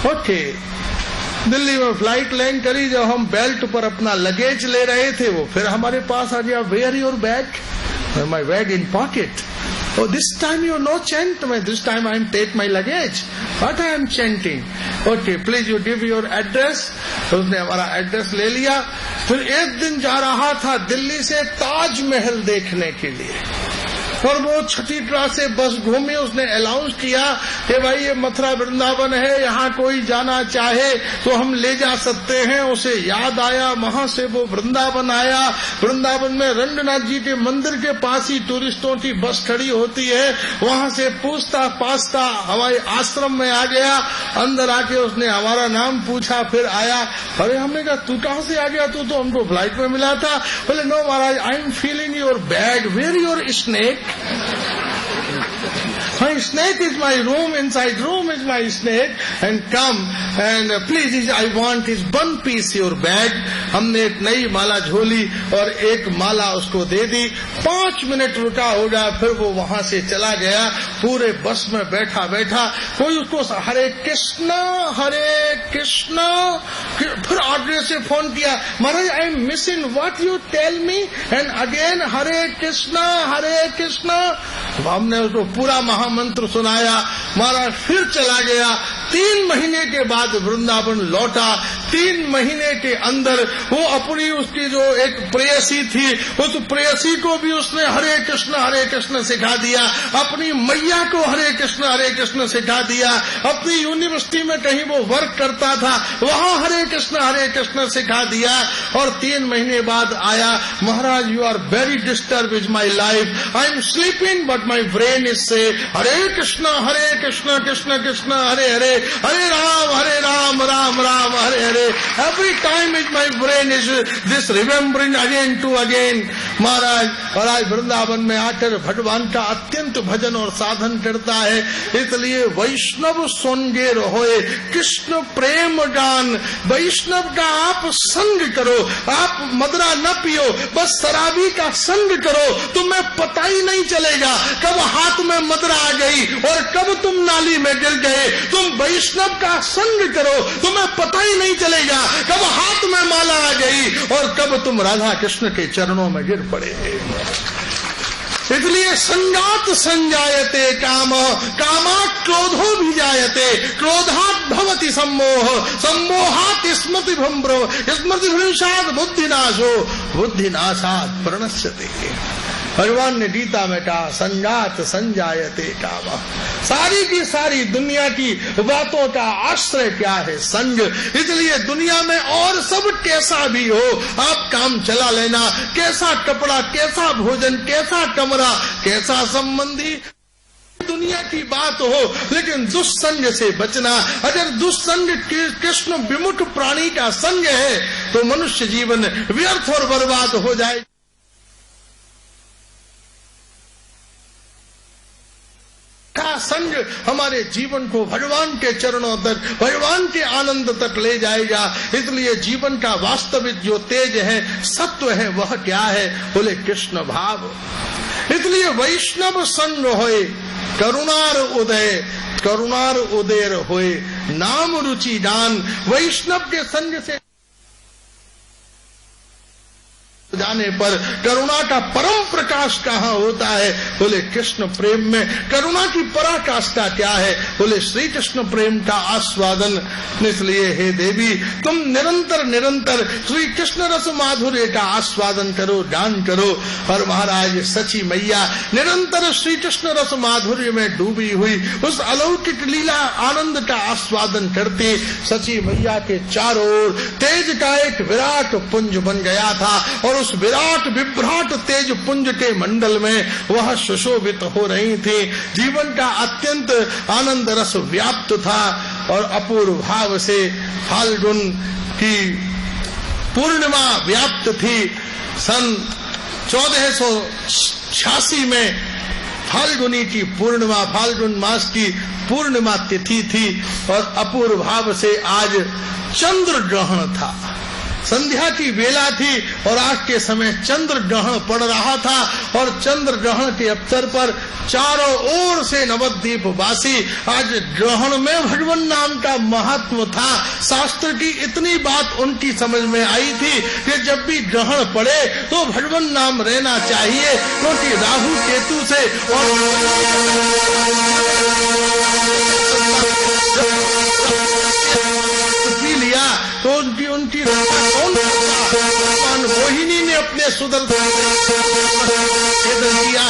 Okay, Delhi में flight land करी, जब हम बेल्ट पर अपना लगेज ले रहे थे वो फिर हमारे पास आ गया, where your bag, my bag in pocket. Oh, this time you no chant. This time I am take my luggage. What I am chanting? Okay, please you give your address. उसने हमारा एड्रेस ले लिया. फिर एक दिन जा रहा था दिल्ली से ताजमहल देखने के लिए, और वो छठी क्लास से बस घूमी. उसने अनाउंस किया कि भाई ये मथुरा वृंदावन है, यहाँ कोई जाना चाहे तो हम ले जा सकते हैं. उसे याद आया, वहां से वो वृंदावन आया. वृंदावन में रंगनाथ जी के मंदिर के पास ही टूरिस्टों की बस खड़ी होती है. वहां से पूछता पाछता हमारे आश्रम में आ गया. अंदर आके उसने हमारा नाम पूछा, फिर आया. अरे हमने कहा तू कहाँ से आ गया, तू तो हमको फ्लाइट में मिला था. बोले no Maharaj, I am feeling your bag, where your snake. My snake is my room, inside room is my snake, and come and please I want is one piece your bag. हमने एक नई माला झोली और एक माला उसको दे दी. 5 मिनट रुका होगा, फिर वो वहां से चला गया. पूरे बस में बैठा बैठा कोई उसको हरे कृष्णा फिर आगे से फोन किया, Maharaj I am missing what you tell me, and again Hare Krishna. हमने उसको पूरा महामंत्र सुनाया. महाराज फिर चला गया. 3 महीने के बाद वृंदावन लौटा. 3 महीने के अंदर वो अपनी उसकी जो एक प्रेयसी थी, उस प्रेयसी को भी उसने हरे कृष्ण सिखा दिया. अपनी मैया को हरे कृष्ण सिखा दिया. अपनी यूनिवर्सिटी में कहीं वो वर्क करता था, वहाँ हरे कृष्ण सिखा दिया. और 3 महीने बाद आया, Maharaj you are very disturb with my life, I am sleeping but my brain is say Hare Krishna Krishna Krishna Hare Hare, Hare Ram Ram Ram Hare Hare. Every time is my brain is this remembering again to again. Maharaj Vrindavan में आकर भगवान का अत्यंत भजन और साधन करता है. इसलिए वैष्णव संगे रहोए, कृष्ण प्रेम गान. वैष्णव का आप संग करो, आप मदरा न पियो, बस शराबी का संग करो. तुम्हें पता ही नहीं चलेगा कब हाथ में मदरा आ गई और कब तुम नाली में गिर गए. तुम वैष्णव का संग करो, तुम्हें पता ही नहीं चलेगा कब हाथ में माला आ गई और कब तुम राधा कृष्ण के चरणों में गिर पड़े. इसलिए संगात संजायते काम, कामात् क्रोधो भी जायते, क्रोधात् भवति सम्मोह, सम्मोहात् स्मृति भ्रमो, स्मृति भ्रंशात् बुद्धिनाशो, बुद्धिनाशात् प्रणश्यते. भगवान ने गीता में कहा संगात संजायते काम. सारी की सारी दुनिया की बातों का आश्रय क्या है? संग. इसलिए दुनिया में और सब कैसा भी हो आप काम चला लेना, कैसा कपड़ा, कैसा भोजन, कैसा कमरा, कैसा संबंधी, दुनिया की बात हो, लेकिन दुस्संग से बचना. अगर दुस्संग कृष्ण विमुख प्राणी का संग है तो मनुष्य जीवन व्यर्थ और बर्बाद हो जाए. का संग हमारे जीवन को भगवान के चरणों तक, भगवान के आनंद तक ले जाएगा. इसलिए जीवन का वास्तविक जो तेज है, सत्व है, वह क्या है? बोले कृष्ण भाव. इसलिए वैष्णव संग होए, करुणार उदय होए, नाम रुचि दान. वैष्णव के संग से जाने पर करुणा का परम प्रकाश कहाँ होता है? बोले कृष्ण प्रेम में. करुणा की पराकाष्ठा क्या है? बोले श्री कृष्ण प्रेम का आस्वादन. इसलिए हे देवी, तुम निरंतर निरंतर श्री कृष्ण रस माधुर्य का आस्वादन करो, गान करो. और महाराज सची मैया निरंतर श्री कृष्ण रस माधुर्य में डूबी हुई उस अलौकिक लीला आनंद का आस्वादन करती. सची मैया के चारों ओर तेज का एक विराट पुंज बन गया था, और उस विराट विभ्राट तेज पुंज के मंडल में वह सुशोभित हो रही थी. जीवन का अत्यंत आनंद रस व्याप्त था. और अपूर्व भाव से फाल्गुन की पूर्णिमा व्याप्त थी. सन 1486 में फाल्गुनी की पूर्णिमा, फाल्गुन मास की पूर्णिमा तिथि थी. और अपूर्व भाव से आज चंद्र ग्रहण था. संध्या की बेला थी और आज के समय चंद्र ग्रहण पड़ रहा था और चंद्र ग्रहण के अवसर पर चारों ओर से नवद्वीप वासी आज ग्रहण में भगवान नाम का महत्व था। शास्त्र की इतनी बात उनकी समझ में आई थी कि जब भी ग्रहण पड़े तो भगवान नाम रहना चाहिए, क्योंकि राहु केतु से लिया तो उनकी भगवान मोहिनी ने अपने सुदर्शन किया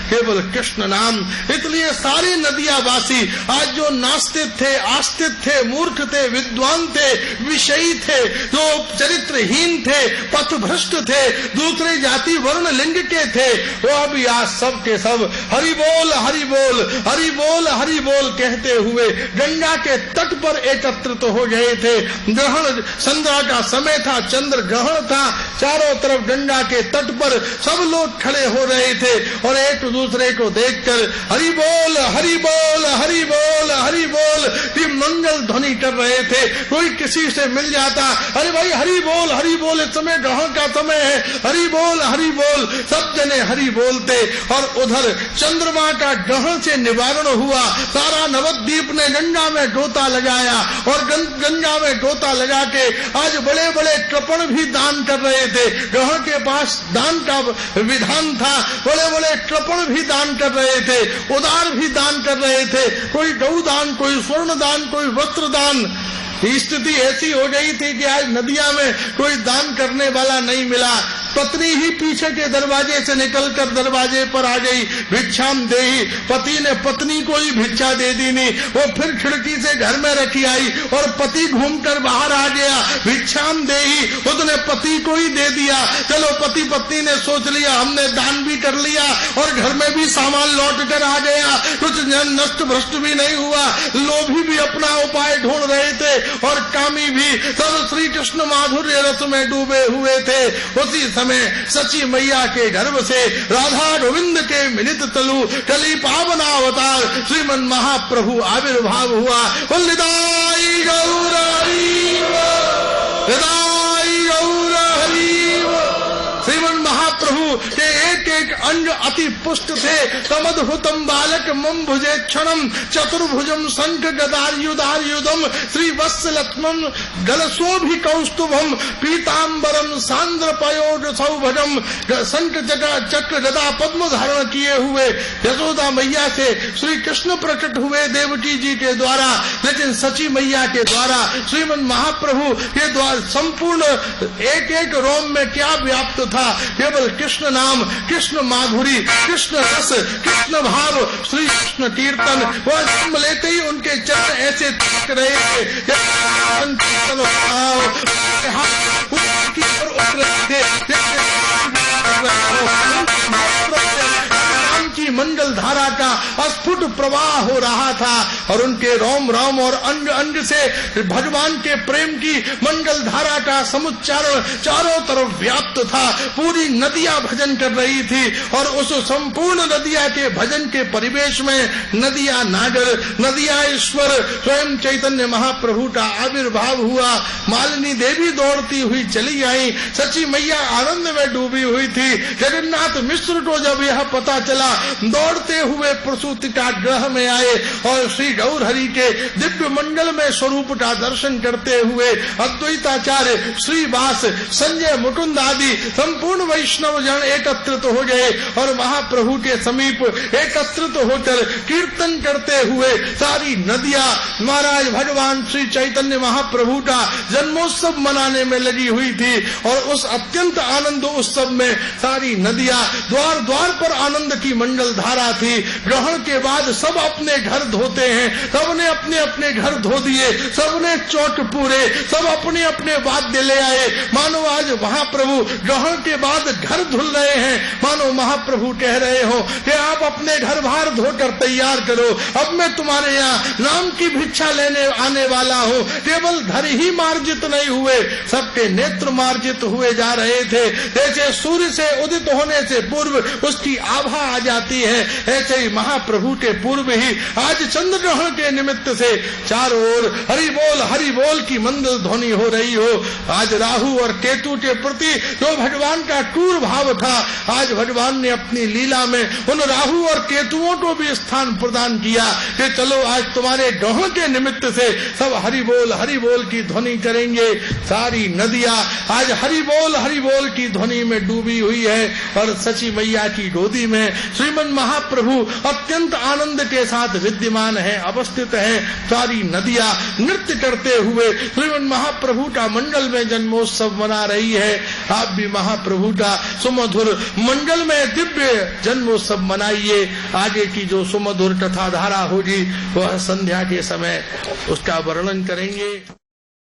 केवल कृष्ण नाम। इसलिए सारे नदिया वासी आज जो नास्तिक थे, आस्तिक थे, मूर्ख थे, विद्वान थे, विषयी थे, जो चरित्रहीन थे, पथभ्रष्ट थे, दूसरे जाति वर्ण लिंग के थे, वो अभी आज सब के सब हरि बोल हरि बोल हरि बोल हरि बोल कहते हुए गंगा के तट पर एकत्रित हो गए थे। ग्रहण संध्या का समय था, चंद्र ग्रहण था, चारों तरफ गंगा के तट पर सब लोग खड़े हो रहे थे और एक दूसरे को देखकर हरि बोल हरि बोल हरि बोल हरि बोल की मंगल ध्वनि कर रहे थे। कोई किसी से मिल जाता, अरे भाई हरि बोल, इस समय ग्रहण का समय है, हरि बोल, सब जने हरि बोलते। और उधर चंद्रमा का ग्रहण से निवारण हुआ, सारा नवद्वीप ने गंगा में गोता लगाया और गंगा में गोता लगा के आज बड़े बड़े कृपण भी दान कर रहे थे। ग्रहण के पास दान का विधान था, बड़े बड़े कृपण भी दान कर रहे थे, उदार भी दान कर रहे थे, कोई गौ दान, कोई स्वर्ण दान, कोई वस्त्र दान। स्थिति ऐसी हो गई थी कि आज नदिया में कोई दान करने वाला नहीं मिला। पत्नी ही पीछे के दरवाजे से निकलकर दरवाजे पर आ गई, भिक्षाम देही। पति ने पत्नी को ही भिक्षा दे दी नहीं, वो फिर खिड़की से घर में रखी आई और पति घूमकर बाहर आ गया, भिक्षाम देही, उसने पति को ही दे दिया। चलो पति पत्नी ने सोच लिया हमने दान भी कर लिया और घर में भी सामान लौट कर आ गया, कुछ नष्ट भ्रष्ट भी नहीं हुआ। लोभी भी अपना उपाय ढूंढ रहे थे और कामी भी, सब श्री कृष्ण माधुर्य रस में डूबे हुए थे। उसी समय सची मैया के गर्भ से राधा गोविंद के मिलित तलु कली पावनावतार श्रीमन महाप्रभु आविर्भाव हुआ। निदाई गौर हरि श्रीमन महाप्रभु के एक एक अंग अति पुष्ट थे। तमद्भुतम बालक मम भुजे क्षणम चतुर्भुजम शंख गदायुधायुधम श्री वत्सलक्ष्मम गलशोभि कौस्तुभम पीताम्बरम सांद्र पयोड सौभजम शंख चक्र गदा पद्म धारण किए हुए यशोदा मैया से श्री कृष्ण प्रकट हुए देवकी जी के द्वारा। लेकिन सची मैया के द्वारा श्रीमन महाप्रभु के द्वारा संपूर्ण एक एक रोम में क्या व्याप्त था, केवल कृष्ण नाम, कृष्ण माधुरी, कृष्ण रस, कृष्ण भाव, श्री कृष्ण कीर्तन। वह जन्म लेते ही उनके चरण ऐसे तक रहे थे की मंगल धारा का अस्फुट प्रवाह हो रहा था और उनके रोम रोम और अंग अंग से भगवान के प्रेम की मंगल धारा का समुच्चारण चारों तरफ व्याप्त था। पूरी नदियां भजन कर रही थी और उस संपूर्ण नदिया के भजन के परिवेश में नदिया नागर, नदिया ईश्वर स्वयं चैतन्य महाप्रभु का आविर्भाव हुआ। मालिनी देवी दौड़ती हुई चली आई, सची मैया आनंद में डूबी हुई थी। जगन्नाथ मिश्र को जब यह पता चला, दौड़ते हुए प्रसूति का ग्रह में आए और श्री गौर हरि के दिव्य मंगल में स्वरूप का दर्शन करते हुए अद्वैताचार्य श्रीवास, संजय, मुकुंद आदि संपूर्ण वैष्णव जन एकत्रित हो गए और महाप्रभु के समीप एकत्रित होकर कीर्तन करते हुए सारी नदियां महाराज भगवान श्री चैतन्य महाप्रभु का जन्मोत्सव मनाने में लगी हुई थी। और उस अत्यंत आनंद उत्सव में सारी नदियां द्वार द्वार पर आनंद की मंगल धारा थी। ग्रहण के बाद सब अपने घर धोते हैं, सबने अपने अपने घर धो दिए, सबने चौक पूरे, सब अपने अपने वाद्य ले आए, मानो आज महाप्रभु ग्रहण के बाद घर धुल रहे हैं। मानो महाप्रभु कह रहे हो कि आप अपने घर बाहर धोकर तैयार करो, अब मैं तुम्हारे यहाँ नाम की भिक्षा लेने आने वाला हूँ। केवल घर ही मार्जित नहीं हुए, सबके नेत्र मार्जित हुए जा रहे थे। जैसे सूर्य से उदित होने से पूर्व उसकी आभा आ जाती जाती है, ऐसे ही महाप्रभु के पूर्व ही आज चंद्रग्रहण के निमित्त से चारों ओर हरि बोल की मंगल ध्वनि हो रही हो। आज राहु और केतु के प्रति जो भगवान का क्रूर भाव था, आज भगवान ने अपनी लीला में उन राहु और केतुओं को भी स्थान प्रदान किया कि चलो आज तुम्हारे ग्रहण के निमित्त से सब हरि बोल की ध्वनि करेंगे। सारी नदियां आज हरि बोल की ध्वनि में डूबी हुई है और सची मैया की गोदी में श्रीमन महाप्रभु अत्यंत आनंद के साथ विद्यमान है, अवस्थित है। सारी नदियां नृत्य करते हुए श्रीमन महाप्रभु का मंडल में जन्मोत्सव मना रही है। आप भी महाप्रभु का सुमधुर मंडल में दिव्य जन्मोत्सव मनाइए। आगे की जो सुमधुर कथा धारा होगी वह संध्या के समय उसका वर्णन करेंगे।